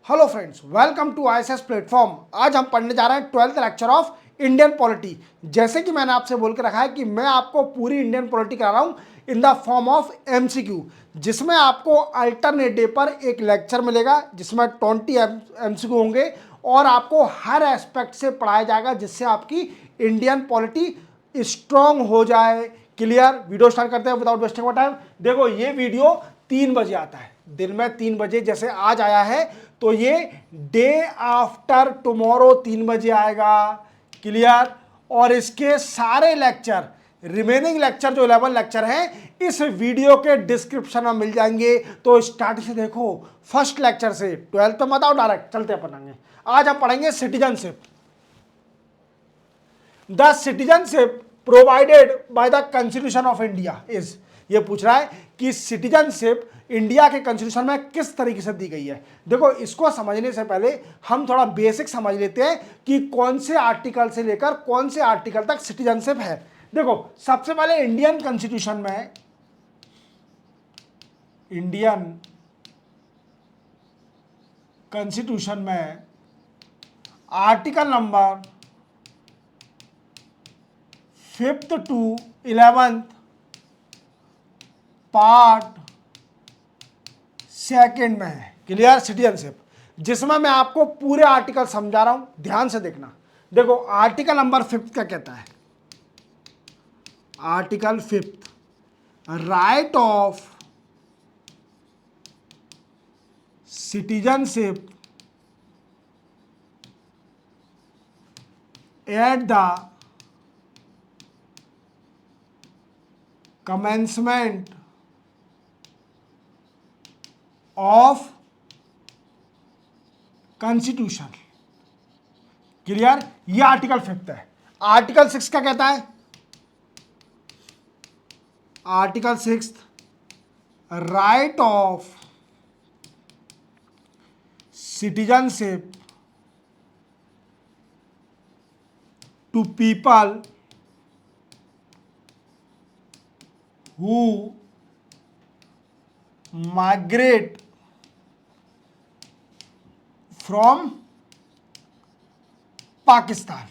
Hello friends, welcome to ISS platform. आज हम पढ़ने जा रहे हैं 12th lecture of Indian polity. जैसे कि मैंने आपसे बोल के रखा है कि मैं आपको पूरी इंडियन पॉलिटी करा रहा हूँ in the form of MCQ, जिसमें आपको अल्टरनेट डे पर एक लेक्चर मिलेगा जिसमें 20 एमसीक्यू होंगे और आपको हर एस्पेक्ट से पढ़ाया जाएगा जिससे आपकी इंडियन पॉलिटी स्ट्रांग हो जाए। क्लियर? वीडियो स्टार्ट करते हैं विदाउट वेस्टिंग टाइम। देखो, ये वीडियो 3 बजे आता है, दिन में 3 बजे। जैसे आज आया है तो ये डे आफ्टर टुमारो 3 बजे आएगा। क्लियर? और इसके सारे लेक्चर, रिमेनिंग लेक्चर जो 11 लेक्चर हैं, इस वीडियो के डिस्क्रिप्शन में मिल जाएंगे। तो स्टार्ट से देखो, फर्स्ट लेक्चर से 12th पे मत आओ, डायरेक्ट चलते पढ़ेंगे। आज हम पढ़ेंगे citizenship. The citizenship provided by the constitution of India is, ये पूछ रहा है कि सिटीजनशिप इंडिया के कॉन्स्टिट्यूशन में किस तरीके से दी गई है। देखो, इसको समझने से पहले हम थोड़ा बेसिक समझ लेते हैं कि कौन से आर्टिकल से लेकर कौन से आर्टिकल तक सिटीजनशिप है। देखो, सबसे पहले इंडियन कॉन्स्टिट्यूशन में article number 5th to 11th part 2 में है। क्लियर? सिटीजनशिप, जिसमें मैं आपको पूरे आर्टिकल समझा रहा हूं, ध्यान से देखना। देखो, आर्टिकल नंबर 5 क्या कहता है। Article 5, right of citizenship at the commencement of constitution। Clear? ये आर्टिकल 5 है। आर्टिकल 6 क्या कहता है। Article 6, right of citizenship to people who migrate from Pakistan.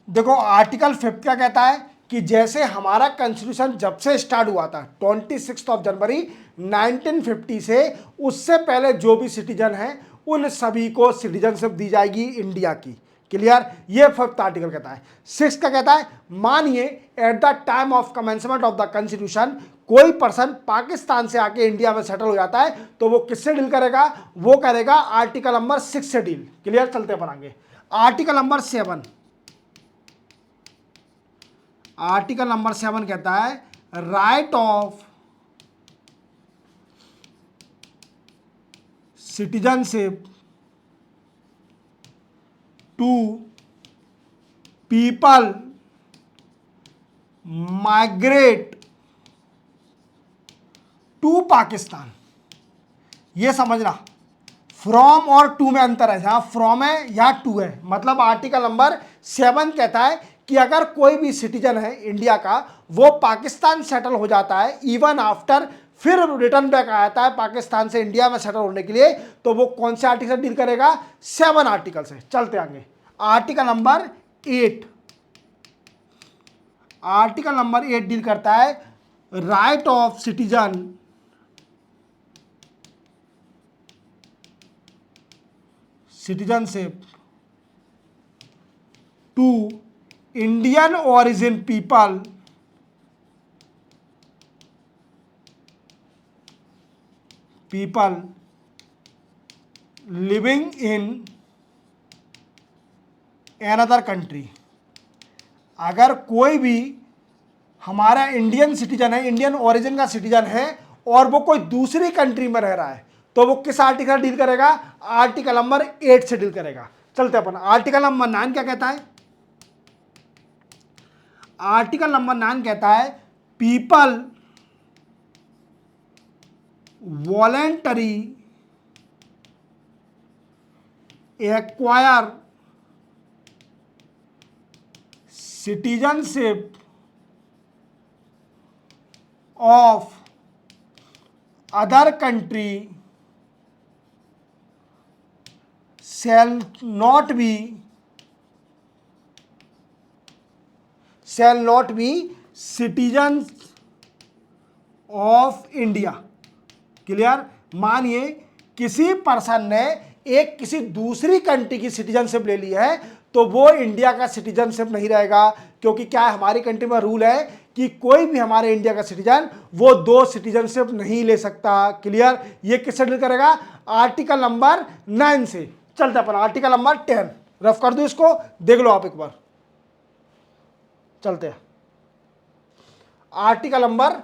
देखो, आर्टिकल 5 क्या कहता है कि जैसे हमारा कॉन्स्टिट्यूशन जब से स्टार्ट हुआ था 26 जनवरी 1950 से, उससे पहले जो भी सिटीजन हैं उन सभी को सिटीजनशिप दी जाएगी इंडिया की। क्लियर? ये 5th आर्टिकल कहता है। 6 का कहता है, मानिए eight the time of commencement of the constitution कोई पर्सन पाकिस्तान से आके इंडिया में सेटल हो जाता है तो वो किससे डील करेगा। वो करेगा आर्टिकल नंबर 6 से डील। क्लियर? चलते पढ़ेंगे। आर्टिकल नंबर 7, आर्टिकल नंबर 7 कहता है, right of citizenship to people migrate to Pakistan. ये समझना, फ्रॉम और टू में अंतर है। जहां फ्रॉम है यहां टू है। मतलब आर्टिकल नंबर 7 कहता है कि अगर कोई भी सिटीजन है इंडिया का, वो पाकिस्तान सेटल हो जाता है इवन आफ्टर, फिर रिटर्न बैक आता है पाकिस्तान से इंडिया में सेटल होने के लिए, तो वो कौन से आर्टिकल से डील करेगा। 7 आर्टिकल से। चलते आगे। Article number 8, article number 8 deal करता है, right of citizenship to Indian origin people living in another country. अगर कोई भी हमारा इंडियन सिटीजन है, इंडियन ओरिजिन का सिटीजन है, और वो कोई दूसरी कंट्री में रह रहा है, तो वो किस आर्टिकल डील करेगा। आर्टिकल नंबर 8 से डील करेगा। चलते अपन। आर्टिकल नंबर 9 क्या कहता है। आर्टिकल नंबर 9 कहता है, people voluntary acquire citizenship of other country shall not be citizens of India. Clear? मानिए किसी पर्सन ने एक किसी दूसरी कंट्री की सिटीजनशिप ले ली है तो वो इंडिया का सिटीजनशिप नहीं रहेगा, क्योंकि क्या है, हमारी कंट्री में रूल है कि कोई भी हमारे इंडिया का सिटीजन वो 2 सिटीजनशिप नहीं ले सकता। क्लियर? ये किससे डील करेगा? आर्टिकल नंबर 9 से। चलते अपन आर्टिकल नंबर 10 रफ कर दो, इसको देख लो आप एक बार। चलते हैं आर्टिकल नंबर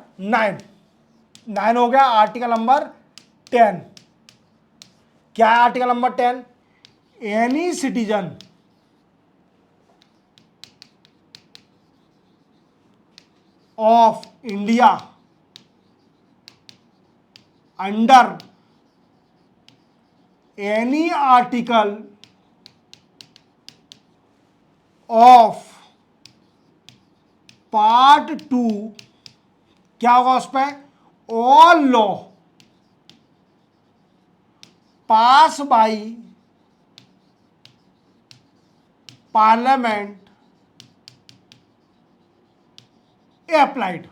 9 हो गया। आर्टिकल नंबर 10 क्या है? Article number 10, any citizen of India under any article of part 2, क्या होगा उस पर? All law pass by parliament applied.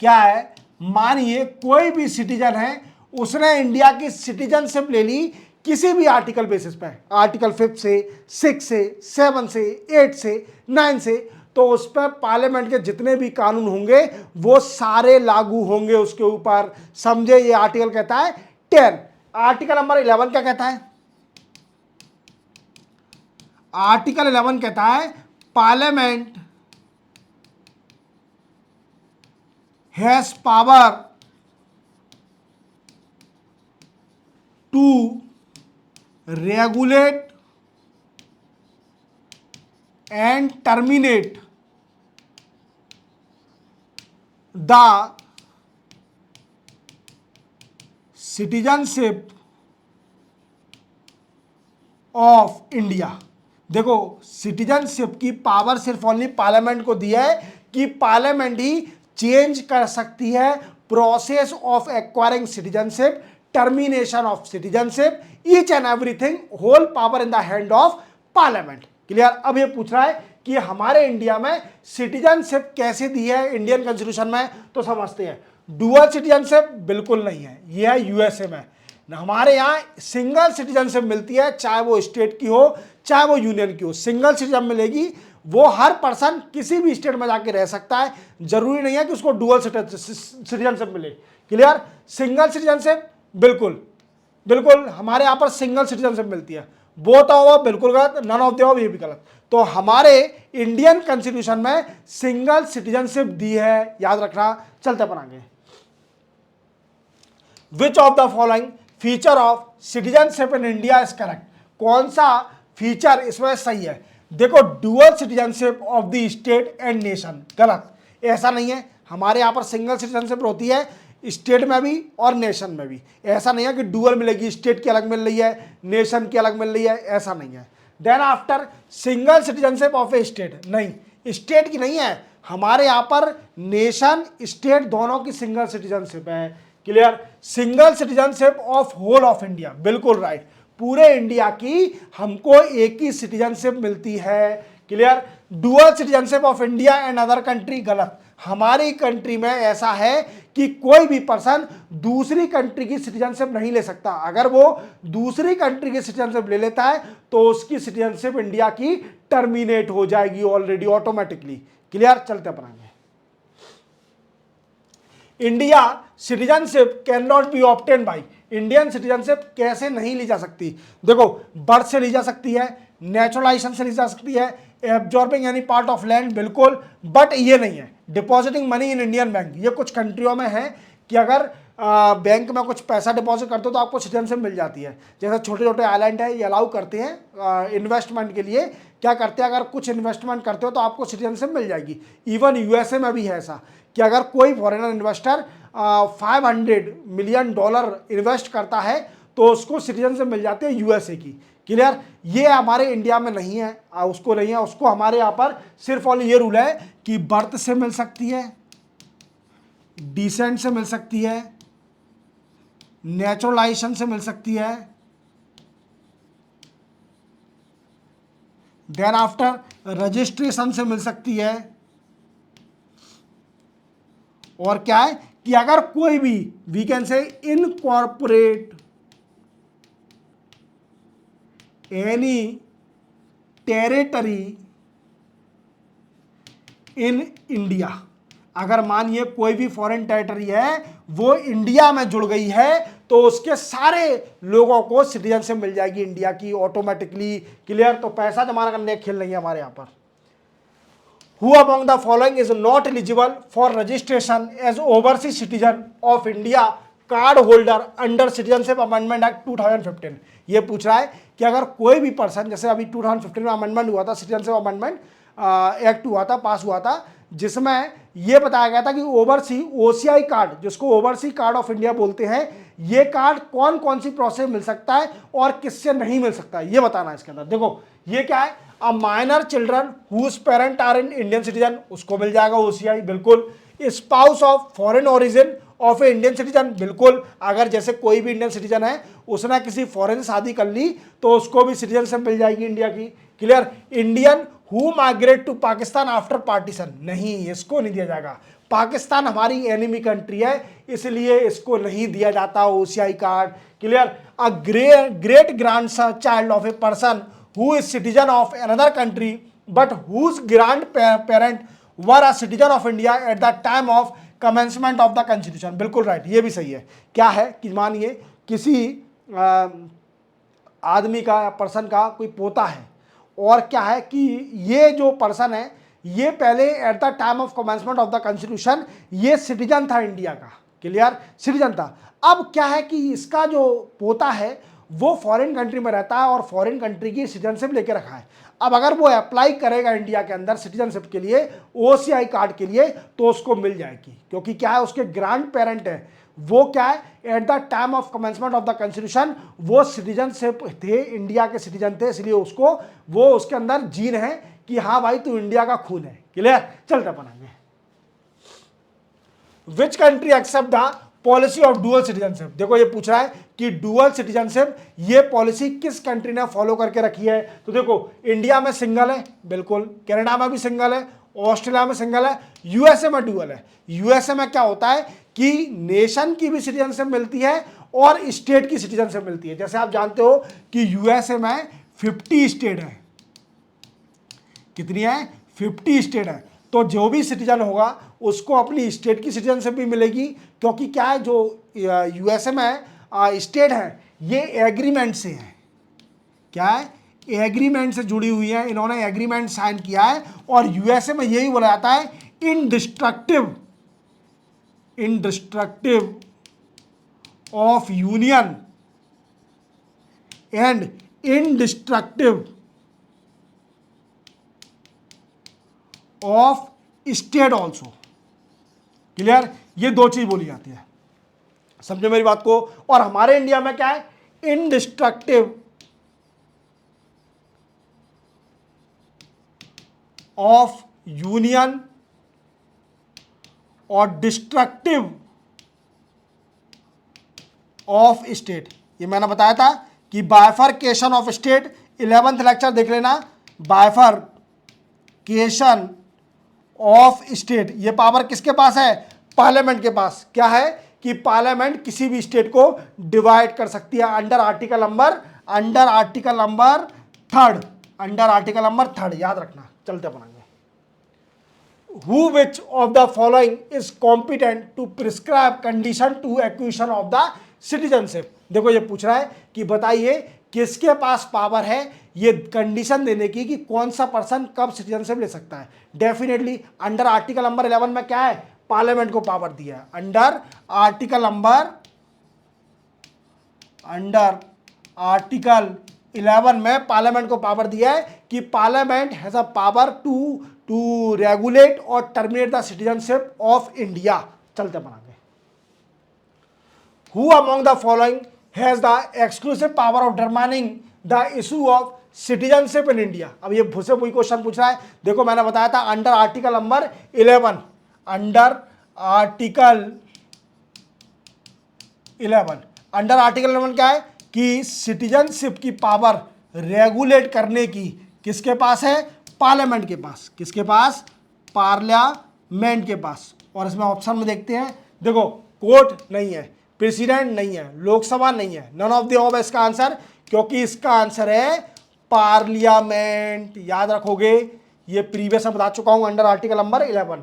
क्या है? मानिए कोई भी सिटीजन है, उसने इंडिया की सिटीजनशिप ले ली किसी भी आर्टिकल बेसिस पे, आर्टिकल 5 से, 6 से, 7 से, 8 से, 9 से, तो उस पर पार्लियामेंट के जितने भी कानून होंगे वो सारे लागू होंगे उसके ऊपर। समझे? ये आर्टिकल कहता है 10। आर्टिकल नंबर 11 क्या कहता है? आर्टिकल 11 कहता है parliament has power to regulate and terminate the citizenship of India. देखो, सिटीजनशिप की पावर सिर्फ ओनली पार्लियामेंट को दिया है कि पार्लियामेंट ही चेंज कर सकती है process of acquiring citizenship, termination of citizenship, each and everything, whole power in the hand of parliament. Clear? अब ये पूछ रहा है कि हमारे इंडिया में सिटीजनशिप कैसे दी है इंडियन कॉन्स्टिट्यूशन में, तो समझते हैं। डुअल सिटीजनशिप बिल्कुल नहीं है, ये है यूएसए में। हमारे यहाँ सिंगल सिटीजनशिप मिलती है, चाहे वो स्टेट की हो चाहे वो यूनियन की हो, सिंगल सिटीजन मिलेगी। वो हर पर्सन किसी भी स्टेट में जाके रह सकता है, जरूरी नहीं है कि उसको डुअल सिटीजनशिप मिले। क्लियर? सिंगल सिटीजनशिप बिल्कुल बिल्कुल हमारे यहाँ पर सिंगल सिटीजनशिप मिलती है। बोथ ऑफ बिल्कुल गलत, नन ऑफ द ऑफ ये भी गलत। तो हमारे इंडियन कॉन्स्टिट्यूशन में सिंगल सिटीजनशिप दी है, याद रखना। चलते अपन आगे। Which of the following feature of citizenship in India is correct? कौन सा फीचर इसमें सही है? देखो, dual citizenship of the state and nation, गलत। ऐसा नहीं है, हमारे यहाँ पर सिंगल सिटीजनशिप होती है स्टेट में भी और नेशन में भी। ऐसा नहीं है कि डुअल मिलेगी, स्टेट की अलग मिल रही है, नेशन की अलग मिल रही है, ऐसा नहीं है। Then after single citizenship of a state, नहीं, स्टेट की नहीं है, हमारे यहाँ पर नेशन स्टेट दोनों की सिंगल सिटीजनशिप है। Clear? Single citizenship of whole of India, बिल्कुल राइट। पूरे इंडिया की हमको एक ही सिटीजनशिप मिलती है। Clear? Dual citizenship of India and other country, गलत। हमारी कंट्री में ऐसा है कि कोई भी पर्सन दूसरी कंट्री की सिटीजनशिप नहीं ले सकता। अगर वो दूसरी कंट्री की सिटीजनशिप ले लेता है तो उसकी सिटीजनशिप इंडिया की टर्मिनेट हो जाएगी ऑलरेडी, ऑटोमेटिकली। क्लियर? चलते अपन आगे। India citizenship can not be obtain by, Indian citizenship कैसे नहीं ली जा सकती? देखो, बर्थ से ली जा सकती है, नेचुरलाइजेशन से ली जा सकती है, absorbing any part of land, बिल्कुल, बट ये नहीं है depositing money in Indian bank. ये कुछ कंट्रियों में है कि अगर बैंक में कुछ पैसा डिपॉजिट करते हो तो आपको सिटीजनशिप मिल जाती है। जैसे छोटे छोटे आइलैंड है, ये अलाउ करते हैं इन्वेस्टमेंट के लिए। क्या करते हैं, अगर कुछ इन्वेस्टमेंट करते हो तो आपको सिटीजनशिप मिल जाएगी। इवन यूएसए में भी है ऐसा कि अगर कोई फॉरेनर इन्वेस्टर $500 मिलियन इन्वेस्ट करता है तो उसको सिटीजनशिप मिल जाती है यूएसए की। क्लियर? ये हमारे इंडिया में नहीं है, उसको नहीं है। उसको हमारे यहाँ पर सिर्फ और ये रूल है कि बर्थ से मिल सकती है, डिसेंट से मिल सकती है, नेचुरलाइजेशन से मिल सकती है, देन आफ्टर रजिस्ट्रेशन से मिल सकती है। और क्या है कि अगर कोई भी we can say incorporate any territory in India, अगर मानिए कोई भी फॉरेन टेरिटरी है वो इंडिया में जुड़ गई है तो उसके सारे लोगों को सिटीजनशिप मिल जाएगी इंडिया की ऑटोमेटिकली। क्लियर? तो पैसा जमा करने का खेल नहीं है हमारे यहां पर। Who among the following is not eligible for registration as overseas citizen of India card holder under citizenship amendment act 2015? ये पूछ रहा है कि अगर कोई भी पर्सन, जैसे अभी 2015 में अमेंडमेंट हुआ था, सिटीजनशिप अमेंडमेंट एक्ट हुआ था, पास हुआ था, जिसमें यह बताया गया था कि ओवरसी ओसीआई कार्ड, जिसको ओवरसी कार्ड ऑफ इंडिया बोलते हैं, ये कार्ड कौन कौन सी प्रोसेस मिल सकता है और किससे नहीं मिल सकता है, ये बताना है इसके अंदर। देखो ये क्या है, a minor children whose parent are in Indian citizen, उसको मिल जाएगा ओसीआई, बिल्कुल। Spouse of foreign origin of a Indian citizen, बिल्कुल। अगर जैसे कोई भी इंडियन सिटीजन है, उसने किसी फॉरेन से शादी कर ली तो उसको भी सिटीजनशिप मिल जाएगी इंडिया की। क्लियर? Indian who migrate to Pakistan after partition, नहीं, इसको नहीं दिया जाएगा। पाकिस्तान हमारी एनिमी कंट्री है, इसलिए इसको नहीं दिया जाता OCI card. Clear? A great grand child of a person who is citizen of another country but whose grand parent were a citizen of India at the time of commencement of the constitution, बिल्कुल right, ये भी सही है। क्या है कि मानिए किसी आदमी का या पर्सन का कोई पोता है, और क्या है कि ये जो पर्सन है ये पहले eight the time of commencement of the constitution ये सिटीजन था इंडिया का। क्लियर? सिटीजन था। अब क्या है कि इसका जो पोता है वो फॉरेन कंट्री में रहता है और फॉरेन कंट्री की सिटीजनशिप लेके रखा है। अब अगर वो अप्लाई करेगा इंडिया के अंदर सिटीजनशिप के लिए, ओसीआई कार्ड के लिए, तो उसको मिल जाएगी, क्योंकि क्या है उसके ग्रैंड पेरेंट है, वो क्या है eight the time of commencement of the constitution वो सिटीजनशिप थे, इंडिया के सिटीजन थे, इसलिए उसको वो उसके अंदर जीन है कि हाँ भाई तू इंडिया का खून है। क्लियर? चलते बनाएंगे। Which country accept the policy of dual citizenship? देखो ये पूछ रहा है कि डुअल सिटीजनशिप ये पॉलिसी किस कंट्री ने फॉलो करके रखी है। तो देखो इंडिया में सिंगल है, बिल्कुल। कनाडा में भी सिंगल है, ऑस्ट्रेलिया में सिंगल है, यूएसए में डुअल है। यूएसए में क्या होता है कि नेशन की भी सिटीजनशिप मिलती है और स्टेट की सिटीजनशिप मिलती है। जैसे आप जानते हो कि यूएसए में 50 स्टेट है। कितनी है? 50 स्टेट है। तो जो भी सिटीजन होगा उसको अपनी स्टेट की सिटीजनशिप भी मिलेगी, क्योंकि क्या है जो यूएसए में स्टेट है ये एग्रीमेंट से है। क्या है? एग्रीमेंट से जुड़ी हुई है, इन्होंने एग्रीमेंट साइन किया है। और यूएसए में यही बोला जाता है indestructive of union and indestructive of state also. Clear? ये दो चीज बोली जाती है, समझे मेरी बात को। और हमारे इंडिया में क्या है? इंडिस्ट्रक्टिव ऑफ यूनियन और डिस्ट्रक्टिव ऑफ स्टेट। ये मैंने बताया था कि bifurcation of state, 11th lecture देख लेना। बाइफरकेशन ऑफ स्टेट, ये पावर किसके पास है? पार्लियामेंट के पास। क्या है कि पार्लियामेंट किसी भी स्टेट को डिवाइड कर सकती है अंडर आर्टिकल नंबर 3, याद रखना। चलते बनाएंगे। Who which of the following is competent to prescribe condition to acquisition of the citizenship? देखो ये पूछ रहा है कि बताइए किसके पास पावर है ये कंडीशन देने की कि कौन सा पर्सन कब सिटीजनशिप ले सकता है। डेफिनेटली अंडर आर्टिकल नंबर 11 में क्या है? पार्लियामेंट को पावर दिया है। अंडर आर्टिकल 11 में पार्लियामेंट को पावर दिया है कि parliament has a power to regulate और terminate the citizenship of India. चलते बनाएंगे। Who among the following has the exclusive power of determining the issue of citizenship in India? अब ये से वही क्वेश्चन पूछ रहा है। देखो मैंने बताया था under article number 11, under article 11 क्या है कि सिटीजनशिप की पावर रेगुलेट करने की किसके पास है? पार्लियामेंट के पास। किसके पास? पार्लियामेंट के पास। और इसमें ऑप्शन में देखते हैं, देखो कोर्ट नहीं है, प्रेसिडेंट नहीं है, लोकसभा नहीं है, नन ऑफ द अबव इसका आंसर, क्योंकि इसका आंसर है पार्लियामेंट। याद रखोगे, ये प्रीवियस में बता चुका हूं under article number 11।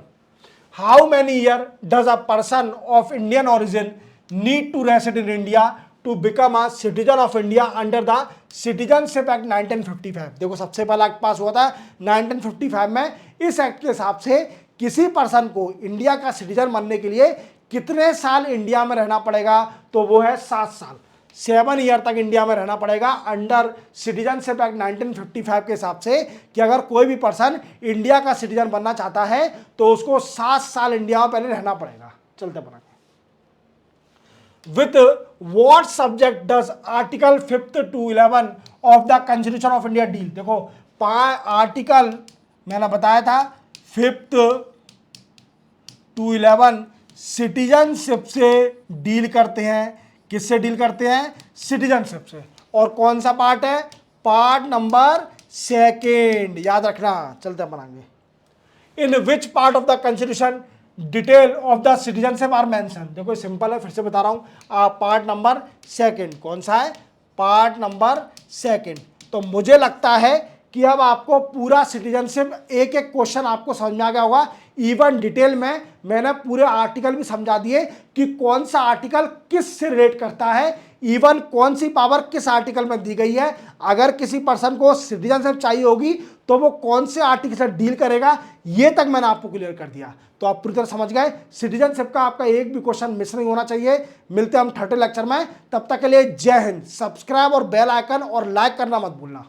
How many year does a person of Indian origin need to reside in India to become a citizen of India under the citizenship act 1955? देखो सबसे पहला एक्ट पास हुआ था 1955 में। इस एक्ट के हिसाब से किसी पर्सन को इंडिया का सिटीजन बनने के लिए कितने साल इंडिया में रहना पड़ेगा? तो वो है 7 साल। 7 ईयर तक इंडिया में रहना पड़ेगा अंडर सिटीजनशिप एक्ट 1955 के हिसाब से, कि अगर कोई भी पर्सन इंडिया का सिटीजन बनना चाहता है तो उसको 7 साल इंडिया में पहले रहना पड़ेगा। चलते बनाएंगे। With what subject does article 5 to 11 of the constitution of India deal? देखो आर्टिकल मैंने बताया था 5 to 11 सिटीजनशिप से डील करते हैं। किससे डील करते हैं? सिटीजनशिप से। और कौन सा पार्ट है? Part number 2। याद रखना। चलते बनाएंगे। In which part of the constitution detail of the citizenship are mention? देखो सिंपल है, फिर से बता रहा हूं, पार्ट नंबर 2। कौन सा है? Part number 2। तो मुझे लगता है कि अब आपको पूरा सिटीजनशिप, एक एक क्वेश्चन आपको समझ में आ गया होगा। इवन डिटेल में मैंने पूरे आर्टिकल भी समझा दिए कि कौन सा आर्टिकल किस से रिलेट करता है, इवन कौन सी पावर किस आर्टिकल में दी गई है। अगर किसी पर्सन को सिटीजनशिप चाहिए होगी तो वो कौन से आर्टिकल से डील करेगा, ये तक मैंने आपको क्लियर कर दिया। तो आप पूरी तरह समझ गए। सिटीजनशिप का आपका एक भी क्वेश्चन मिस नहीं होना चाहिए। मिलते हैं हम 30 लेक्चर में, तब तक के लिए जय हिंद। सब्सक्राइब और बेल आइकन और लाइक करना मत भूलना।